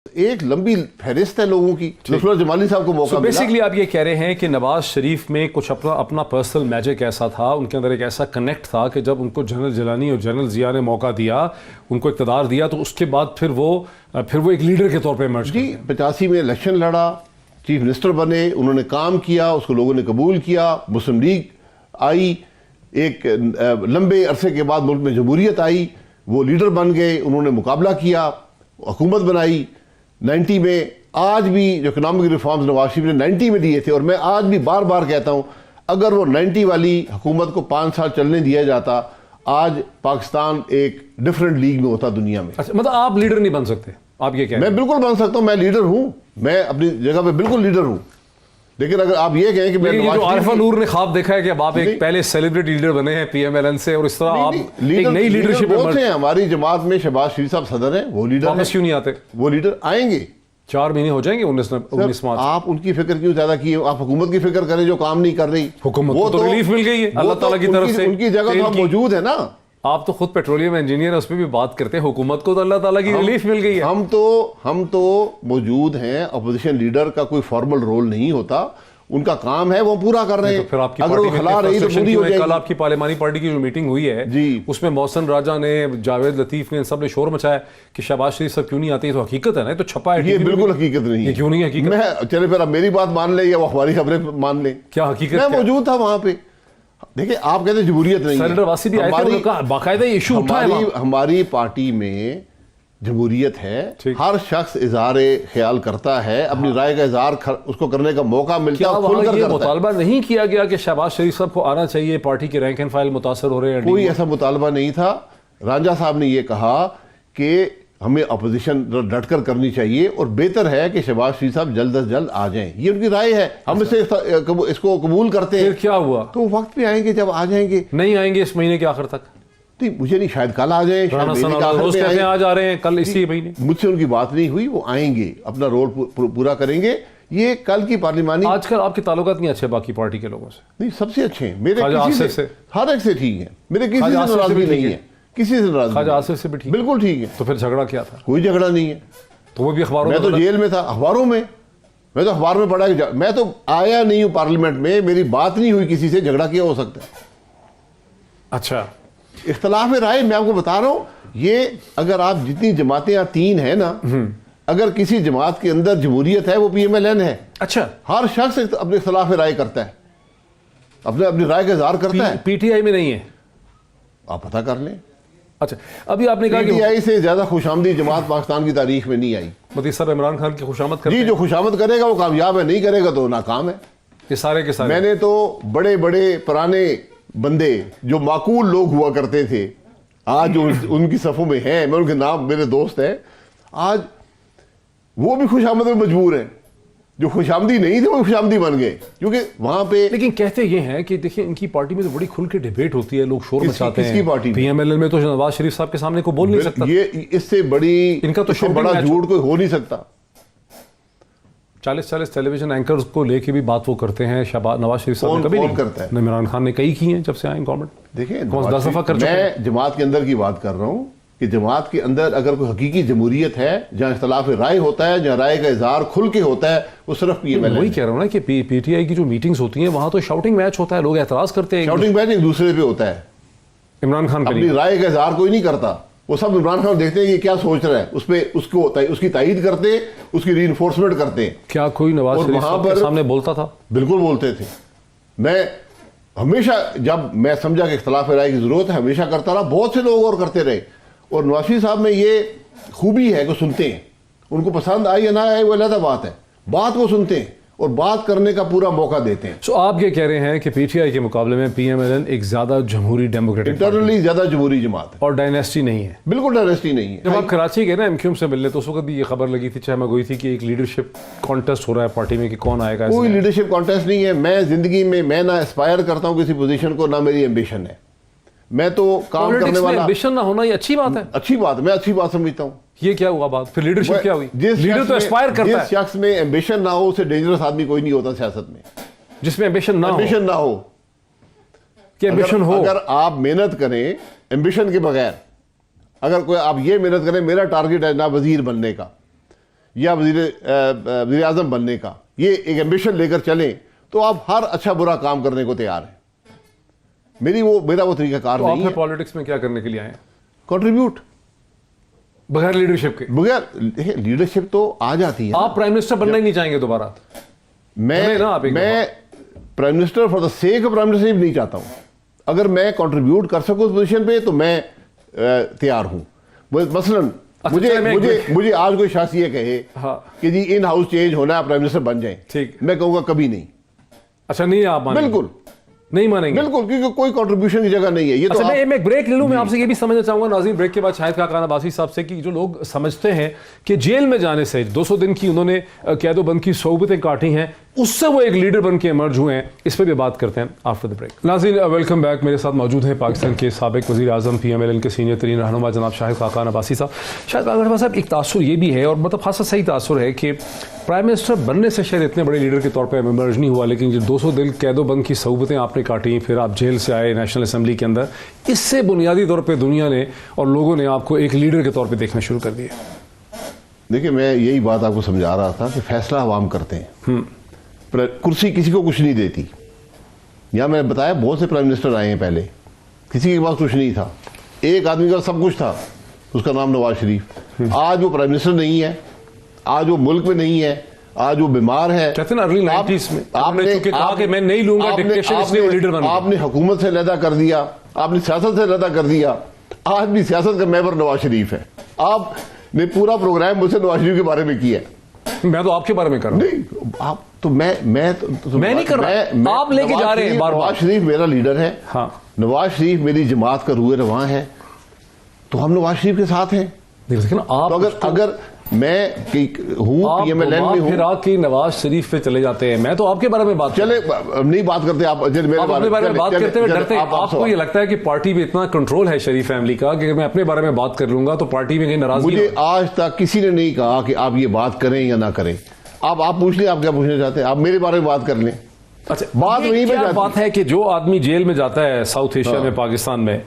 एक लंबी फहरिस्त है लोगों की। नुसरत जमाली साहब को मौका मिला। बेसिकली आप ये कह रहे हैं कि नवाज शरीफ में कुछ अपना पर्सनल मैजिक ऐसा था, उनके अंदर एक ऐसा कनेक्ट था कि जब उनको जनरल जिलानी और जनरल जिया ने मौका दिया, उनको इक़्तिदार दिया, तो उसके बाद फिर वो एक लीडर के तौर पे इमर्ज जी 85 में इलेक्शन लड़ा, चीफ मिनिस्टर बने, उन्होंने काम किया, उसको लोगों ने कबूल किया, मुस्लिम लीग आई, एक लंबे अरसे के बाद मुल्क में जमहूरियत आई, वो लीडर बन गए, उन्होंने मुकाबला किया, हुकूमत बनाई 90 में। आज भी जो इकोनॉमिक रिफॉर्म्स नवाज शरीफ ने 90 में दिए थे, और मैं आज भी बार बार कहता हूं, अगर वो 90 वाली हुकूमत को 5 साल चलने दिया जाता, आज पाकिस्तान एक डिफरेंट लीग में होता दुनिया में। अच्छा, मतलब आप लीडर नहीं बन सकते, आप ये कह रहे हैं? मैं बिल्कुल बन सकता हूं, मैं लीडर हूं, मैं अपनी जगह पे बिल्कुल लीडर हूं, लेकिन अगर आप ये कहें कि मैं जो आरिफा नूर ने ख्वाब देखा है कि अब आप एक पहले सेलिब्रिटी लीडर बने हैं पीएमएलएन से, और इस तरह आप एक नई लीडरशिप में हमारी जमात में शहबाज शरीफ साहब सदर हैं, वो लीडर वापस क्यों नहीं आते? वो लीडर आएंगे, 4 महीने हो जाएंगे 19 मार्च। आप उनकी फिक्र क्यों ज्यादा की? आप हुकूमत की फिक्र करें जो काम नहीं कर रही। हुकूमत को तो रिलीफ मिल गई है अल्लाह ताला की तरफ से, उनकी जगह तो मौजूद है ना। आप तो खुद पेट्रोलियम इंजीनियर है, उस पर भी बात करते हैं, हुकूमत को तो अल्लाह ताला की रिलीफ मिल गई है। हम तो मौजूद हैं, अपोजिशन लीडर का कोई फॉर्मल रोल नहीं होता, उनका काम है वो पूरा कर रहे हैं। तो फिर आपकी अगर वो खिला रही तो पूरी हो जाएगी। कल आपकी पार्लियामानी पार्टी की जो मीटिंग हुई है जी, उसमें मोहसिन राजा ने, जावेद लतीफ ने, सब ने शोर मचाया कि शहबाज शरीफ सब क्यों नहीं आते। तो हकीकत है ना, तो छपा है। ये बिल्कुल हकीकत नहीं है। क्यों नहीं हकीकत? मैं चले फिर आप मेरी बात मान ले या वो हमारी खबरें मान ले, क्या हकीकत? मैं मौजूद था वहां पे। देखिए, आप कहते जमहूरियत नहीं है, वासी भी आए थे, बाकायदा इशू उठा है। हमारी पार्टी में जमहूरियत है, हर शख्स इजहार ख्याल करता है, अपनी राय का इजहार उसको करने का मौका मिलता है। ये मुतालबा नहीं किया गया कि शहबाज शरीफ साहब को आना चाहिए, पार्टी के रैंक एंड फाइल मुतासर हो रहे हैं? कोई ऐसा मुतालबा नहीं था। रांझा साहब ने यह कहा कि हमें अपोजिशन डटकर करनी चाहिए और बेहतर है कि शहबाज शरीफ साहब जल्द अज जल्द आ जाएं। ये उनकी राय है, हम इसको कबूल करते हैं। फिर क्या हुआ? तो वक्त पे आएंगे, जब आ जाएंगे। नहीं आएंगे इस महीने के आखिर तक? मुझे नहीं, शायद कल आ जाए, शायद आ जा रहे हैं कल इसी महीने। मुझसे उनकी बात नहीं हुई, वो आएंगे, अपना रोल पूरा करेंगे। ये कल की पार्लिमानी। आजकल आपके ताल्लुकात नहीं अच्छे बाकी पार्टी के लोगों से? नहीं, सबसे अच्छे हैं मेरे, किसी से हर एक से ठीक है मेरे, किसी से नाराजगी नहीं है, किसी से नाराजगी। ख्वाजा आसिफ से भी ठीक, बिल्कुल ठीक है। तो फिर झगड़ा क्या था? कोई झगड़ा नहीं है। तो वो भी अखबारों में? मैं तो जेल में था, अखबारों में, मैं तो अखबार में पढ़ा कि मैं तो आया नहीं हूं पार्लियामेंट में, मेरी बात नहीं हुई किसी से, झगड़ा किया हो सकता है। अच्छा, इख्तलाफ राय मैं आपको बता रहा हूं, ये अगर आप जितनी जमातें यहाँ 3 है ना, अगर किसी जमात के अंदर जमहूरियत है वो पीएमएलएन है। अच्छा, हर शख्स अपने इख्तलाफ राय करता है, अपनी राय का इजहार करता है। पीटीआई में नहीं है? आप पता कर लें। अच्छा, अभी आपने कहा कि पीटीआई से ज्यादा खुशामदी जमात पाकिस्तान की तारीख में नहीं आई। मोदी साहब इमरान खान की खुशामद करते हैं? जी, जो खुशामद करेगा वो कामयाब है, नहीं करेगा तो नाकाम है। ये सारे के सारे। मैंने तो बड़े बड़े पुराने बंदे जो माकूल लोग हुआ करते थे, आज जो उनकी सफ़ों में हैं, मैं उनके नाम, मेरे दोस्त हैं, आज वो भी खुशामद में मजबूर हैं। जो खुशामदी नहीं थे वो खुशामदी बन गए, क्योंकि वहां पे। लेकिन कहते ये हैं कि देखिए, इनकी पार्टी में तो बड़ी खुल के डिबेट होती है, लोग शोर मचाते हैं। किसकी पार्टी? पीएमएलएन में तो नवाज शरीफ साहब के सामने को बोल नहीं सकता। ये इससे बड़ी, इनका तो बड़ा झूठ कोई हो नहीं सकता। 40 टेलीविजन एंकर्स को लेके भी बात वो करते हैं। नवाज शरीफ साहब ने कभी नहीं करता है। इमरान खान ने कई की हैं जब से आए गवर्नमेंट। देखिए, 10 दफा कर चुके हैं। मैं जमात के अंदर की बात कर रहा हूं कि जमात के अंदर अगर कोई हकीकी जमहूरियत है, जहां इख्तलाफ राय होता है, जहां राय का इजहार खुल के होता है, वो सिर्फ पीएमएलएन। वही कह रहा हूं ना कि पीटीआई की जो मीटिंग्स होती हैं वहां तो शाउटिंग मैच होता है, लोग एतराज करते हैं। शाउटिंग मैच एक दूसरे पे होता है, इमरान खान अपनी राय का इजहार कोई नहीं करता। वो सब इमरान खान देखते हैं कि क्या सोच रहा है, उस पर उसकी तायीद करते, उसकी रीइंफोर्समेंट करते हैं। क्या कोई नवाज शरीफ साहब के सामने बोलता था? बिल्कुल बोलते थे। मैं हमेशा, जब मैं समझा कि इख्तलाफ राय की जरूरत है, हमेशा करता रहा। बहुत से लोग और करते रहे। और नवाज शरीफ साहब में ये खूबी है कि सुनते हैं, उनको पसंद आई या ना आए वो अलग बात है, बात वो सुनते हैं और बात करने का पूरा मौका देते हैं। सो आप ये कह रहे हैं कि पीटीआई के मुकाबले में पीएमएलएन एक ज्यादा जमहूरी डेमोक्रेटिक, इंटरनली ज्यादा जमहूरी जमात है और डायनेस्टी नहीं है? बिल्कुल डायनेस्टी नहीं है। जब आप कराची गए ना एमक्यूएम से मिलने, तो उस वक्त भी ये खबर लगी थी, चाहे मैं गई थी, कि एक लीडरशिप कॉन्टेस्ट हो रहा है पार्टी में कि कौन आएगा। कोई लीडरशिप कॉन्टेस्ट नहीं है। मैं जिंदगी में, मैं ना एस्पायर करता हूँ किसी पोजीशन को, ना मेरी एम्बिशन है। मैं तो काम करने वाला। एम्बिशन ना होना ये अच्छी बात है? अच्छी बात, मैं अच्छी बात समझता हूँ। ये क्या हुआ बात? फिर लीडरशिप क्या हुई? लीडर तो एस्पायर करता है। जिस शख्स में एम्बिशन ना हो उसे डेंजरस आदमी कोई नहीं होता सियासत में। जिसमें एम्बिशन ना हो कि एम्बिशन हो। अगर आप मेहनत करें एम्बिशन के बगैर, अगर कोई आप ये मेहनत करें, मेरा टारगेट है ना वजीर बनने का, या वज़ीर आज़म बनने का, ये एक एम्बिशन लेकर चलें तो आप हर अच्छा बुरा काम करने को तैयार हैं। मेरा वो तरीकाकार तो नहीं आप है। पॉलिटिक्स में क्या करने के लिए आए हैं? कंट्रीब्यूट, बगैर लीडरशिप के? बगैर लीडरशिप तो आ जाती है। आप प्राइम मिनिस्टर बनना ही नहीं चाहेंगे दोबारा? मैं prime minister for the sake of prime minister नहीं चाहता हूं। अगर मैं कंट्रीब्यूट कर सकूं उस पोजीशन पे तो मैं तैयार हूं। मसलन मुझे आज कोई शख्स ये कहे कि जी इन हाउस चेंज होना है, प्राइम मिनिस्टर बन जाए, ठीक, मैं कहूंगा कभी नहीं। अच्छा, नहीं आप मानेंगे? बिल्कुल नहीं मानेंगे? बिल्कुल, क्योंकि कोई कंट्रीब्यूशन की जगह नहीं है ये। अच्छा, तो मैं एक ब्रेक ले लूं। मैं आपसे ये भी समझना चाहूंगा नाज़रीन, ब्रेक के बाद शाहिद खाकान अब्बासी साहब से, कि जो लोग समझते हैं कि जेल में जाने से 200 दिन की उन्होंने कैदोबंद की सोबतें काटी हैं, उससे वो एक लीडर बन के इमर्ज हुए हैं, इस पर भी बात करते हैं आफ्टर द ब्रेक। नाज़रीन, वेलकम बैक। मेरे साथ मौजूद हैं पाकिस्तान के साबिक वज़ीर आज़म PMLN के सीनियर तरीन रहनुमा जनाब शाहिद खाकान अब्बासी साहब। शाहिद खाकान साहब, एक तासुर ये भी है, और मतलब खासा सही तासुर है, कि प्राइम मिनिस्टर बनने से शायद इतने बड़े लीडर के तौर पर इमर्ज नहीं हुआ, लेकिन जो 200 दिन कैदोबंद की सोबतें आपने काटी, फिर आप जेल से आए नेशनल असेंबली के अंदर, इससे बुनियादी तौर पर दुनिया ने और लोगों ने आपको एक लीडर के तौर पर देखना शुरू कर दिया। देखिए, मैं यही बात आपको समझा रहा था कि फैसला अवाम करते हैं, कुर्सी किसी को कुछ नहीं देती। यहां मैंने बताया बहुत से प्राइम मिनिस्टर आए हैं पहले, किसी के पास कुछ नहीं था, एक आदमी के पास सब कुछ था, उसका नाम नवाज शरीफ। आज वो प्राइम मिनिस्टर नहीं है, आज वो मुल्क में नहीं है, आज वो बीमार है। कहते हैं अर्ली 90s में आपने कहा कि मैं नहीं लूंगा डिक्टेटरशिप, इसलिए वो लीडर बन गया। आपने हुकूमत से अलहदा कर दिया, आपने सियासत से अलहदा कर दिया। आज भी सियासत का मेंबर नवाज शरीफ है। आपने पूरा प्रोग्राम मुझसे नवाज शरीफ के बारे में किया। मैं तो आपके बारे में कर रहा हूं। नहीं, आप तो मैं नहीं कर रहा, आप लेके जा रहे हैं बार बार। नवाज शरीफ मेरा लीडर है। हाँ, नवाज शरीफ मेरी जमात का रूए रवां है, तो हम नवाज शरीफ के साथ हैं। लेकिन आप तो अगर मैं हूं PMLN में हूं, फिर आके नवाज शरीफ पे चले जाते हैं। मैं तो आपके बारे में बात चले नहीं बात करते आप अपने बारे में बात करते हुए डरते हैं। आपको ये लगता है कि पार्टी में इतना कंट्रोल है शरीफ फैमिली का कि मैं अपने बारे में बात कर लूंगा तो पार्टी में कहीं नाराजगी? मुझे आज तक किसी ने नहीं कहा कि आप ये बात करें या ना करें। आप पूछ लें, आप क्या पूछना चाहते हैं, आप मेरे बारे में बात कर लें। अच्छा, बात वहीं पे जाती बात है कि जो आदमी जेल में जाता है साउथ एशिया में, पाकिस्तान में,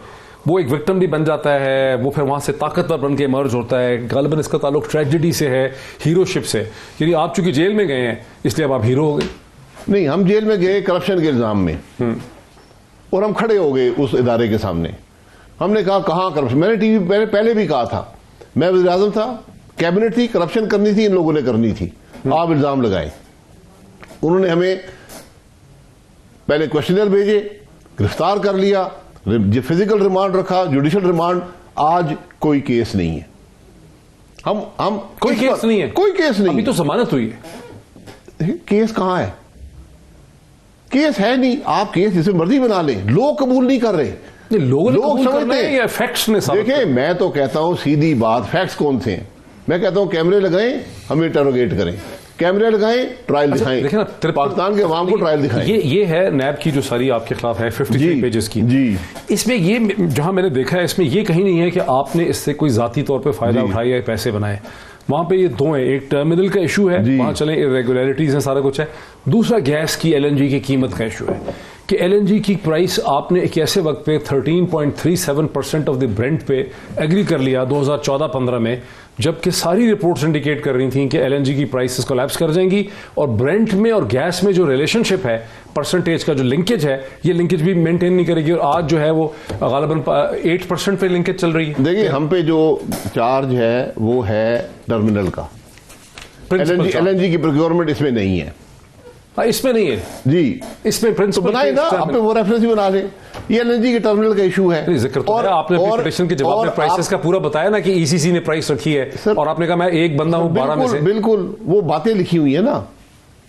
वो एक विक्टिम भी बन जाता है, वो फिर वहां से ताकतवर बन के इमर्ज होता है। गालिबन इसका ताल्लुक ट्रेजेडी से है, हीरोशिप से। यानी आप चूंकि जेल में गए हैं इसलिए अब आप हीरो हो गए? नहीं, हम जेल में गए करप्शन के इल्जाम में, और हम खड़े हो गए उस इदारे के सामने। हमने कहा कहां करप्शन, मैंने टीवी पहले भी कहा था, मैं वज़ीर आज़म था, कैबिनेट थी, करप्शन करनी थी, इन लोगों ने करनी थी, आप इल्जाम लगाए। उन्होंने हमें पहले क्वेश्चनर भेजे, गिरफ्तार कर लिया, फिजिकल रिमांड रखा, जुडिशियल रिमांड। आज कोई केस नहीं है। हम कोई केस नहीं है? कोई केस नहीं। अभी तो जमानत हुई है। केस कहां है? केस है नहीं। आप केस जिसे मर्जी बना लें, लोग कबूल नहीं कर रहे। लोग समझते हैं या फैक्ट्स ने? देखिए, मैं तो कहता हूं सीधी बात, फैक्ट्स कौन से हैं? मैं कहता हूं कैमरे लगाएं, हमें इंटरोगेट करें, कैमरे लगाएं, ट्रायल दिखाएं। देखिए ना, पाकिस्तान के अवाम को ट्रायल दिखाएं। ये है नैब की जो सारी आपके खिलाफ है 53 पेजेस की जी। इसमें ये जहां मैंने देखा है, इसमें ये कहीं नहीं है कि आपने इससे कोई जाती तौर पे फायदा उठाया या पैसे बनाए। वहां पे ये दो है, एक टर्मिनल का इशू है, वहां चले इरेगुलरिटीज है, सारा कुछ है। दूसरा गैस की, LNG की कीमत का इशू है कि LNG की प्राइस आपने एक ऐसे वक्त पे 13.37% ऑफ द ब्रेंट पे एग्री कर लिया 2014-15 में, जबकि सारी रिपोर्ट्स इंडिकेट कर रही थी कि LNG की प्राइसेस कोलैप्स कर जाएंगी, और ब्रेंट में और गैस में जो रिलेशनशिप है, परसेंटेज का जो लिंकेज है, ये लिंकेज भी मेंटेन नहीं करेगी। और आज जो है वो गालिबन 8% पे लिंकेज चल रही है। देखिए, हम पे जो चार्ज है वो है टर्मिनल का। LNG की प्रोक्योरमेंट इसमें नहीं है। इसमें नहीं है जी, इसमें प्रिंसिपल बनाए ना, आपने वो रेफरेंस ही बना लें। ये LNG के टर्मिनल का इशू है। जिक्र तो है, आपने अपनी पिटीशन के जवाब में प्राइसेस का पूरा बताया ना कि ECC ने प्राइस रखी है, और आपने कहा मैं एक बंदा हूं 12 में से। बिल्कुल, वो बातें लिखी हुई है ना,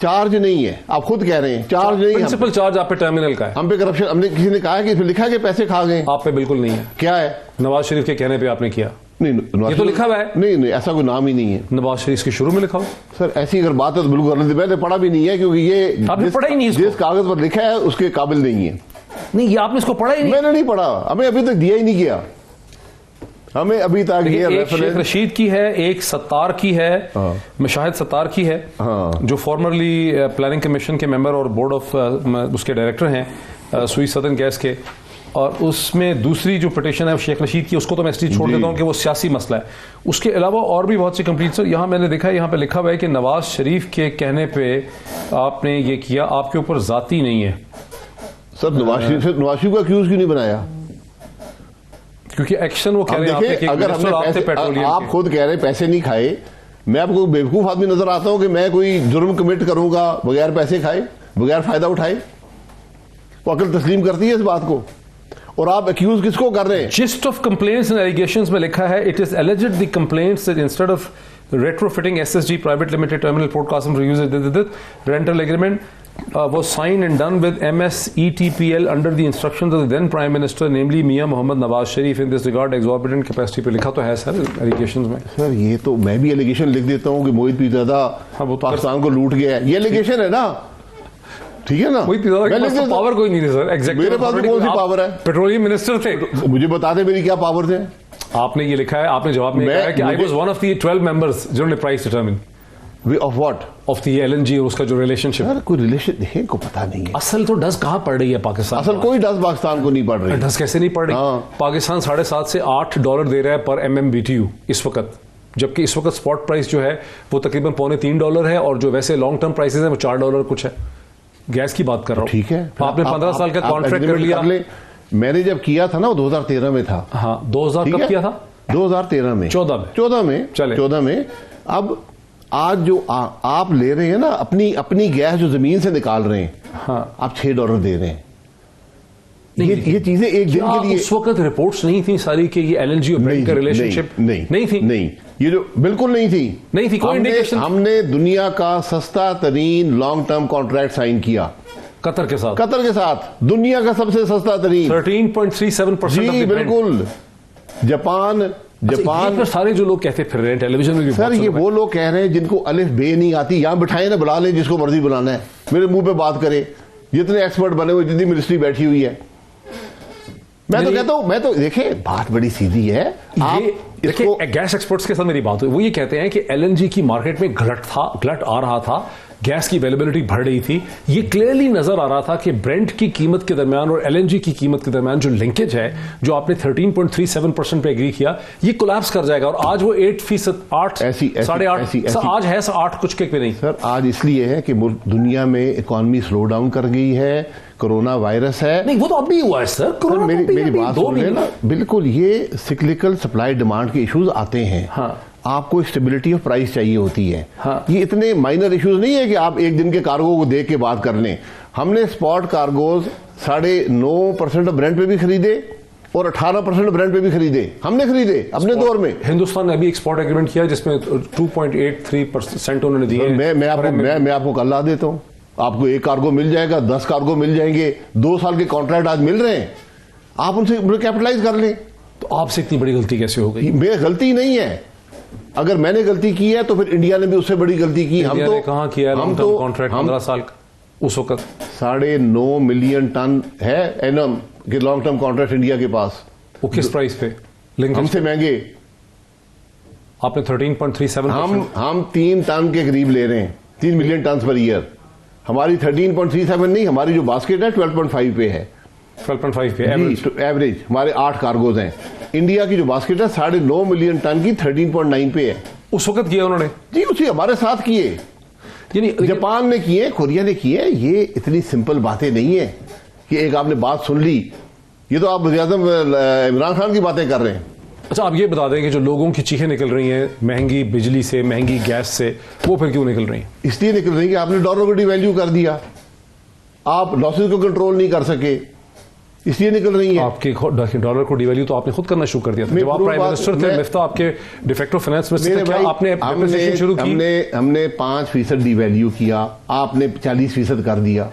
चार्ज नहीं है। आप खुद कह रहे हैं चार्ज नहीं है। प्रिंसिपल चार्ज आप पे टर्मिनल का है। हम पे करप्शन, हमने किसी ने कहा है कि इसमें लिखा है कि पैसे खा गए? आप पे बिल्कुल नहीं है। क्या है? नवाज शरीफ के कहने पे आपने किया? नहीं, ये तो लिखा हुआ है। नहीं, ऐसा कोई नाम ही नहीं है। नवाज शरीफ के शुरू में लिखा हो? सर, ऐसी अगर बात है तो बिल्कुल गलत। मैंने पढ़ा भी नहीं है, क्योंकि ये आपने पढ़ा ही नहीं, जिस कागज पर लिखा है उसके काबिल नहीं है। नहीं, ये आपने इसको पढ़ा ही नहीं? मैंने नहीं पढ़ा, हमें अभी तक दिया ही नहीं गया। हमें अभी तक एक शेख रशीद की है, एक सत्तार की है, मुशाहिद सत्तार की है, जो फॉर्मरली प्लानिंग कमीशन के मेंबर और बोर्ड ऑफ उसके डायरेक्टर हैं सुई सदर्न गैस के। और उसमें दूसरी जो पिटीशन है शेख रशीद की, उसको तो मैं इसलिए छोड़ देता हूं कि वो सियासी मसला है। उसके अलावा और भी बहुत सी कंप्लीट सर यहाँ मैंने देखा है, यहाँ पे लिखा हुआ है कि नवाज शरीफ के कहने पे आपने ये किया, आपके ऊपर जाती नहीं है। सर नवाज शरीफ को अक्यूज क्यों नहीं बनाया? क्योंकि एक्शन वो कह रहे हैं आपने कि अगर हमने आपसे पैसे, पेट्रोलियम आप खुद कह रहे हैं पैसे नहीं खाए, मैं आपको बेवकूफ आदमी नजर आता हूं कि मैं कोई जुर्म कमिट करूंगा बगैर पैसे खाए, बगैर फायदा उठाए? वो अकल तस्लीम करती है इस बात को? और आप अक्यूज किसको कर रहे हैं? Gist of complaints and allegations में लिखा है, it is alleged the complaints that instead of retrofitting SSG Private Limited Terminal Port Qasim for use rental agreement was signed and done with MSETPL under the instructions of the then Prime Minister, namely Mian Mohammad Nawaz Sharif. In this regard, exorbitant capacity पे लिखा तो है sir allegations में। Sir ये तो मैं भी allegation लिख देता हूं कि मोहित पीरजादा पाकिस्तान को लूट गया है, ये एलिगेशन है ना, ठीक है ना? पावर कोई नहीं थी सर, एग्जैक्टली मेरे पास कौन सी पावर है? पेट्रोलियम मिनिस्टर थे। मुझे बता दे मेरी क्या पावर थे? आपने ये लिखा है, आपने जवाब में कहा है कि I was one of the 12 members जिन्होंने price determine of what, of the LNG और उसका जो रिलेशनशिप। सर कोई रिलेशन है को पता नहीं है। असल तो डस कहां पड़ रही है पाकिस्तान? असल कोई डस पाकिस्तान को नहीं पड़ रही। डस कैसे नहीं पड़ रही? पाकिस्तान 7.5 से $8 दे रहा है पर MMBTU इस वक्त, जबकि इस वक्त स्पॉट प्राइस जो है वो तकरीबन $2.25 है और जो वैसे लॉन्ग टर्म प्राइसेस है वो $4 कुछ है। गैस की बात कर रहा हूं। ठीक है, आपने 15 साल का कॉन्ट्रैक्ट कर लिया। मैंने जब किया था ना वो 2013 में था। हाँ 2000 कब किया था? 2013 में, 14 में चले 14 में। अब आज जो आप ले रहे हैं ना अपनी गैस जो जमीन से निकाल रहे हैं, हाँ आप $6 दे रहे हैं। ये चीजें एक दिन के लिए उस वक्त रिपोर्ट्स नहीं थी सारी कि ये एलएनजी और ब्रेंट का रिलेशनशिप नहीं थी, नहीं ये जो बिल्कुल नहीं थी कोई इंडिकेशन। हमने दुनिया का सस्ता तरीन लॉन्ग टर्म कॉन्ट्रैक्ट साइन किया कतर के साथ, दुनिया का सबसे सस्ता तरीन 13.37%। जी बिल्कुल। जापान सारे जो लोग कहते फिर रहे हैं टेलीविजन में भी, सर ये वो लोग कह रहे हैं जिनको अलिफ बे नहीं आती, यहां बिठाए ना, बुला लें जिसको मर्जी बुलाना है, मेरे मुंह पे बात करे, जितने एक्सपर्ट बने हुए, जितनी मिनिस्ट्री बैठी हुई है। मैं तो कहता हूं, देखिए बात बड़ी सीधी है। देखिए गैस एक्सपर्ट्स के साथ मेरी बात हुई, वो ये कहते हैं कि एलएनजी की मार्केट में गलट आ रहा था, गैस की अवेलेबिलिटी बढ़ रही थी। ये क्लियरली नजर आ रहा था कि ब्रेंट की कीमत के दरमियान और एलएनजी की कीमत के दरमियान जो लिंकेज है, जो आपने 13.37% पे एग्री किया, ये कोलैप्स कर जाएगा। और आज वो 8%, 8.5, आज है 8 कुछ के पे नहीं। सर आज इसलिए है कि दुनिया में इकोनॉमी स्लो डाउन कर गई है, कोरोना वायरस है। नहीं वो तो अभी हुआ है सर, मेरी बात सुन लें ना। बिल्कुल ये सिक्लिकल सप्लाई डिमांड के इश्यूज आते हैं। हाँ। आपको स्टेबिलिटी ऑफ प्राइस चाहिए होती है। हाँ। ये इतने माइनर इश्यूज नहीं है कि आप एक दिन के कार्गो को देख के बात कर लें। हमने स्पॉट कार्गोज 9.5% ब्रेंट पे भी खरीदे और 18% ब्रेंट पे भी खरीदे, हमने खरीदे अपने दौर में। हिंदुस्तान ने अभी एक्सपोर्ट एग्रीमेंट किया जिसमें 2.83% उन्होंने दिए। मैं आपको कल ला देता हूं, आपको एक कार्गो मिल जाएगा, 10 कार्गो मिल जाएंगे, 2 साल के कॉन्ट्रैक्ट आज मिल रहे हैं, आप उनसे कैपिटलाइज कर लें। तो आपसे इतनी बड़ी गलती कैसे हो गई? मेरी गलती नहीं है, अगर मैंने गलती की है तो फिर इंडिया ने भी उससे बड़ी गलती की। हम तो कहां किया, हम तो कॉन्ट्रैक्ट 15 साल का उस वक्त 9.5 मिलियन टन है एनम के लॉन्ग टर्म कॉन्ट्रैक्ट इंडिया के पास। वो किस प्राइस पे? हमसे महंगे। आपने 13.37%, हम 3 टन के करीब ले रहे हैं, 3 मिलियन टन पर ईयर। हमारी 13.37 नहीं, हमारी जो बास्केट है 12.5 पे है, 12.5 पे एवरेज हमारे 8 कार्गोज हैं। इंडिया की जो बास्केट है 9.5 मिलियन टन की 13.9 पे है। उस वक्त किया उन्होंने जी, उसी हमारे साथ किए, यानी जापान ने किए, कोरिया ने किए। ये इतनी सिंपल बातें नहीं है कि एक आपने बात सुन ली। ये तो आप वज़ीर-ए-आज़म इमरान खान की बातें कर रहे हैं। अच्छा आप ये बता दें कि जो लोगों की चीखें निकल रही हैं महंगी बिजली से, महंगी गैस से, वो फिर क्यों निकल रही हैं? इसलिए निकल रही है कि आपने डॉलर को डिवैल्यू कर दिया, आप लॉसेज को कंट्रोल नहीं कर सके, इसलिए निकल रही है। आपके डॉलर को डिवैल्यू तो आपने खुद करना शुरू कर दिया था जब आप प्राइम मिनिस्टर थे। मिफ्ता आपके डिफेक्टिव फाइनेंस मिनिस्टर थे, क्या आपने हमने 5% डिवैल्यू किया, आपने 40% कर दिया।